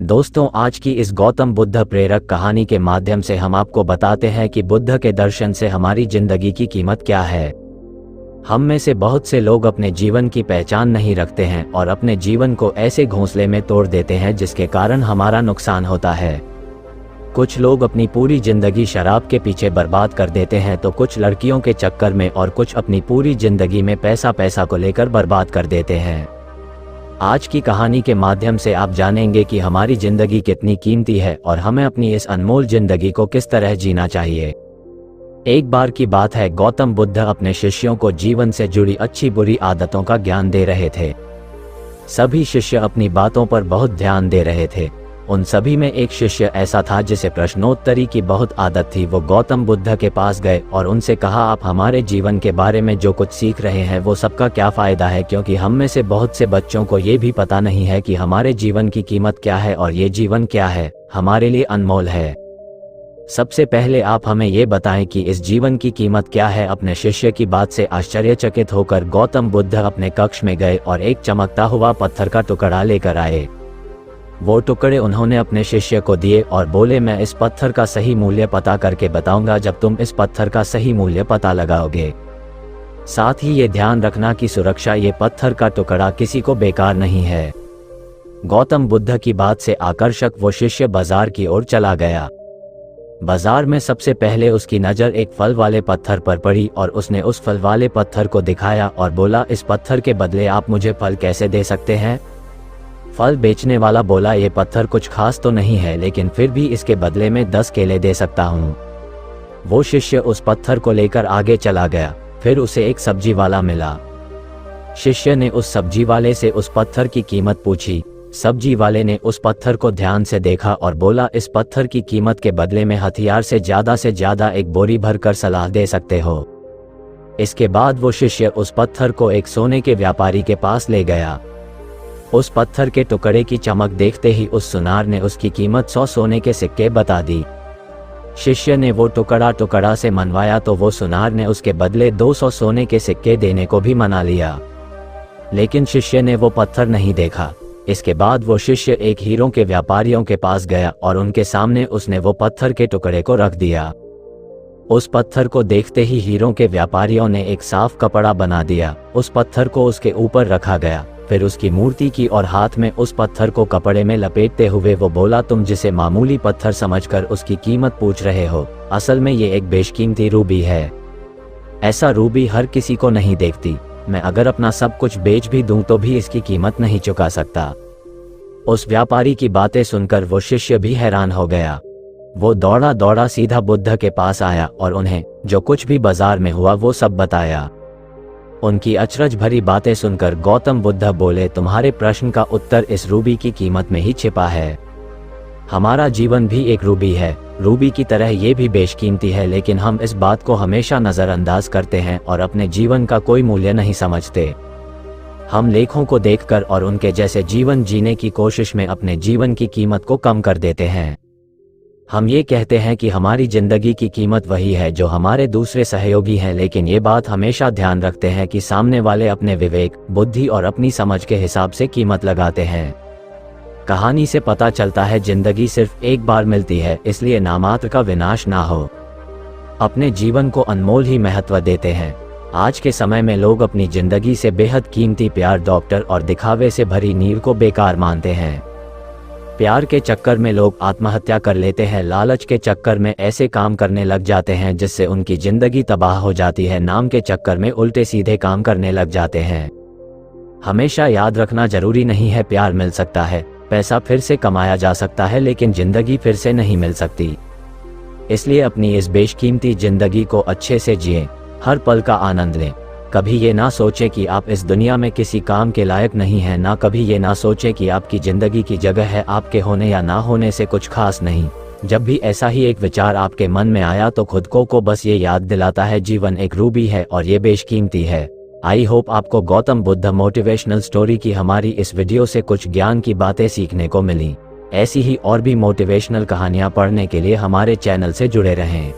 दोस्तों, आज की इस गौतम बुद्ध प्रेरक कहानी के माध्यम से हम आपको बताते हैं कि बुद्ध के दर्शन से हमारी जिंदगी की कीमत क्या है। हम में से बहुत से लोग अपने जीवन की पहचान नहीं रखते हैं और अपने जीवन को ऐसे घोंसले में तोड़ देते हैं जिसके कारण हमारा नुकसान होता है। कुछ लोग अपनी पूरी जिंदगी शराब के पीछे बर्बाद कर देते हैं, तो कुछ लड़कियों के चक्कर में और कुछ अपनी पूरी जिंदगी में पैसा को लेकर बर्बाद कर देते हैं। आज की कहानी के माध्यम से आप जानेंगे कि हमारी जिंदगी कितनी कीमती है और हमें अपनी इस अनमोल जिंदगी को किस तरह जीना चाहिए। एक बार की बात है, गौतम बुद्ध अपने शिष्यों को जीवन से जुड़ी अच्छी बुरी आदतों का ज्ञान दे रहे थे। सभी शिष्य अपनी बातों पर बहुत ध्यान दे रहे थे। उन सभी में एक शिष्य ऐसा था जिसे प्रश्नोत्तरी की बहुत आदत थी। वो गौतम बुद्ध के पास गए और उनसे कहा, आप हमारे जीवन के बारे में जो कुछ सीख रहे हैं वो सबका क्या फायदा है, क्योंकि हम में से बहुत से बच्चों को ये भी पता नहीं है कि हमारे जीवन की कीमत क्या है और ये जीवन क्या है, हमारे लिए अनमोल है। सबसे पहले आप हमें ये बताएं कि इस जीवन की कीमत क्या है। अपने शिष्य की बात से आश्चर्यचकित होकर गौतम बुद्ध अपने कक्ष में गए और एक चमकता हुआ पत्थर का टुकड़ा लेकर आए। वो टुकड़े उन्होंने अपने शिष्य को दिए और बोले, मैं इस पत्थर का सही मूल्य पता करके बताऊंगा जब तुम इस पत्थर का सही मूल्य पता लगाओगे। साथ ही ये ध्यान रखना कि सुरक्षा ये पत्थर का टुकड़ा किसी को बेकार नहीं है। गौतम बुद्ध की बात से आकर्षक वो शिष्य बाजार की ओर चला गया। बाजार में सबसे पहले उसकी नज़र एक फल वाले पत्थर पर पड़ी और उसने उस फल वाले पत्थर को दिखाया और बोला, इस पत्थर के बदले आप मुझे फल कैसे दे सकते हैं। फल बेचने वाला बोला, ये पत्थर कुछ खास तो नहीं है, लेकिन फिर भी इसके बदले में 10 केले दे सकता हूँ। वो शिष्य उस पत्थर को लेकर आगे चला गया। फिर उसे एक सब्जी वाला मिला। शिष्य ने उस सब्जी वाले से उस पत्थर की कीमत पूछी। सब्जी वाले ने उस पत्थर को ध्यान से देखा और बोला, इस पत्थर की कीमत के बदले में हथियार से ज्यादा एक बोरी भर कर सलाह दे सकते हो। इसके बाद वो शिष्य उस पत्थर को एक सोने के व्यापारी के पास ले गया। उस पत्थर के टुकड़े की चमक देखते ही उस सुनार ने उसकी कीमत 100 सोने के सिक्के बता दी। शिष्य ने वो टुकड़ा से मनवाया तो वो सुनार ने उसके बदले 200 सोने के सिक्के देने को भी मना लिया, लेकिन शिष्य ने वो पत्थर नहीं देखा। इसके बाद वो शिष्य एक हीरों के व्यापारियों के पास गया और उनके सामने उसने वो पत्थर के टुकड़े को रख दिया। उस पत्थर को देखते ही हीरों के व्यापारियों ने एक साफ कपड़ा बना दिया। उस पत्थर को उसके ऊपर रखा गया। फिर उसकी मूर्ति की और हाथ में उस पत्थर को कपड़े में लपेटते हुए वो बोला, तुम जिसे मामूली पत्थर समझकर उसकी कीमत पूछ रहे हो, असल में ये एक बेशकीमती रूबी है। ऐसा रूबी हर किसी को नहीं देखती। मैं अगर अपना सब कुछ बेच भी दूं तो भी इसकी कीमत नहीं चुका सकता। उस व्यापारी की बातें सुनकर वो शिष्य भी हैरान हो गया। वो दौड़ा सीधा बुद्ध के पास आया और उन्हें जो कुछ भी बाजार में हुआ वो सब बताया। उनकी अचरज भरी बातें सुनकर गौतम बुद्ध बोले, तुम्हारे प्रश्न का उत्तर इस रूबी की कीमत में ही छिपा है। हमारा जीवन भी एक रूबी है। रूबी की तरह ये भी बेशकीमती है, लेकिन हम इस बात को हमेशा नज़रअंदाज करते हैं और अपने जीवन का कोई मूल्य नहीं समझते। हम लेखों को देखकर और उनके जैसे जीवन जीने की कोशिश में अपने जीवन की कीमत को कम कर देते हैं। हम ये कहते हैं कि हमारी जिंदगी की कीमत वही है जो हमारे दूसरे सहयोगी हैं, लेकिन ये बात हमेशा ध्यान रखते हैं कि सामने वाले अपने विवेक, बुद्धि और अपनी समझ के हिसाब से कीमत लगाते हैं। कहानी से पता चलता है जिंदगी सिर्फ एक बार मिलती है, इसलिए नामात्र का विनाश ना हो। अपने जीवन को अनमोल ही महत्व देते हैं। आज के समय में लोग अपनी जिंदगी से बेहद कीमती प्यार, डॉक्टर और दिखावे से भरी नींद को बेकार मानते हैं। प्यार के चक्कर में लोग आत्महत्या कर लेते हैं। लालच के चक्कर में ऐसे काम करने लग जाते हैं जिससे उनकी जिंदगी तबाह हो जाती है। नाम के चक्कर में उल्टे सीधे काम करने लग जाते हैं। हमेशा याद रखना जरूरी नहीं है प्यार मिल सकता है, पैसा फिर से कमाया जा सकता है, लेकिन जिंदगी फिर से नहीं मिल सकती। इसलिए अपनी इस बेशकीमती जिंदगी को अच्छे से जिएं, हर पल का आनंद लें। कभी ये ना सोचें कि आप इस दुनिया में किसी काम के लायक नहीं हैं, ना कभी ये ना सोचें कि आपकी जिंदगी की जगह है आपके होने या ना होने से कुछ खास नहीं। जब भी ऐसा ही एक विचार आपके मन में आया तो खुद को बस ये याद दिलाता है, जीवन एक रूबी है और ये बेशकीमती है। आई होप आपको गौतम बुद्ध मोटिवेशनल स्टोरी की हमारी इस वीडियो से कुछ ज्ञान की बातें सीखने को मिली। ऐसी ही और भी मोटिवेशनल कहानियां पढ़ने के लिए हमारे चैनल से जुड़े रहें।